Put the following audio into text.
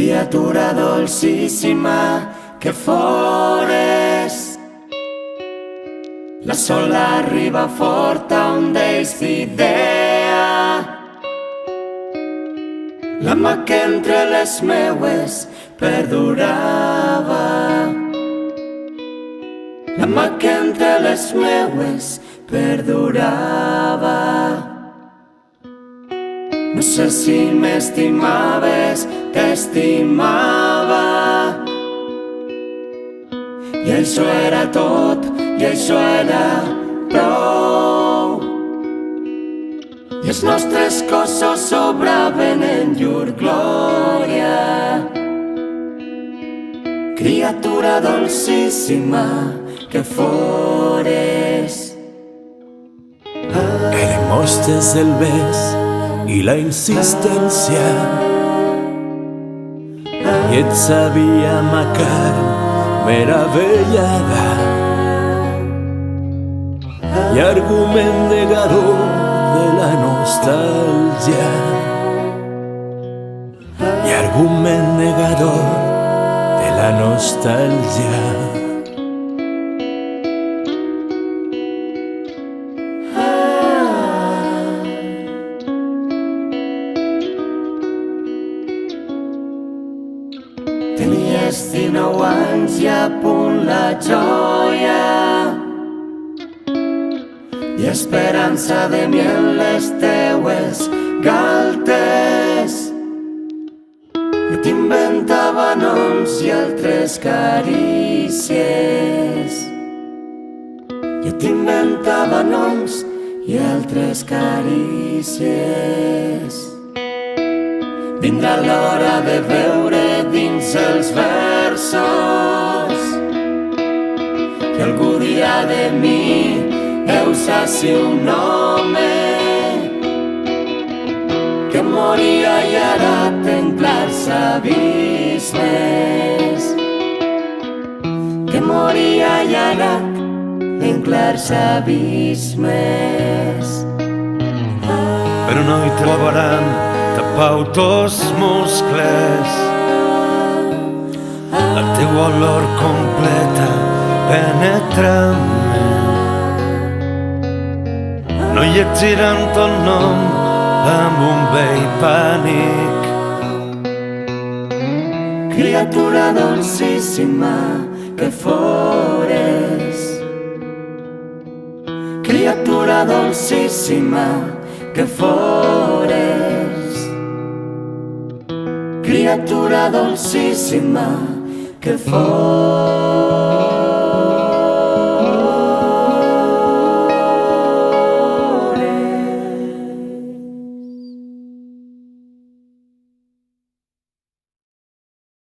criatura dolcíssima que fores. La sol arriba forta un d'ells d'idea, la mà que entre les meues perdurava, la mà que entre les meues perdurava. No sé si m'estimaves, t'estimava, i això era tot, i això era prou. I els nostres cossos sobraven en llur glòria. Criatura dolcíssima que fores. El mostres del bes i la insistència, i et sabia ma carn meravellada, i argument negador de la nostàlgia, i argument negador de la nostàlgia. Tenies 19 anys i a punt la joia i esperança de mi en les teues galtes. Jo t'inventava noms i altres carícies. Jo t'inventava noms i altres carícies. Vindrà l'hora de veure dins els versos que algú dirà de mi, heus ací un home que moria i ara ten clars abismes, que moria i ara ten clars abismes. Però no hi trobaran tapau tos muscles, la teua olor completa penetrant-me. No llegiran ton nom amb un vell pànic. Criatura dolcíssima que fores. Criatura dolcíssima que fores. Criatura dolcíssima que fores.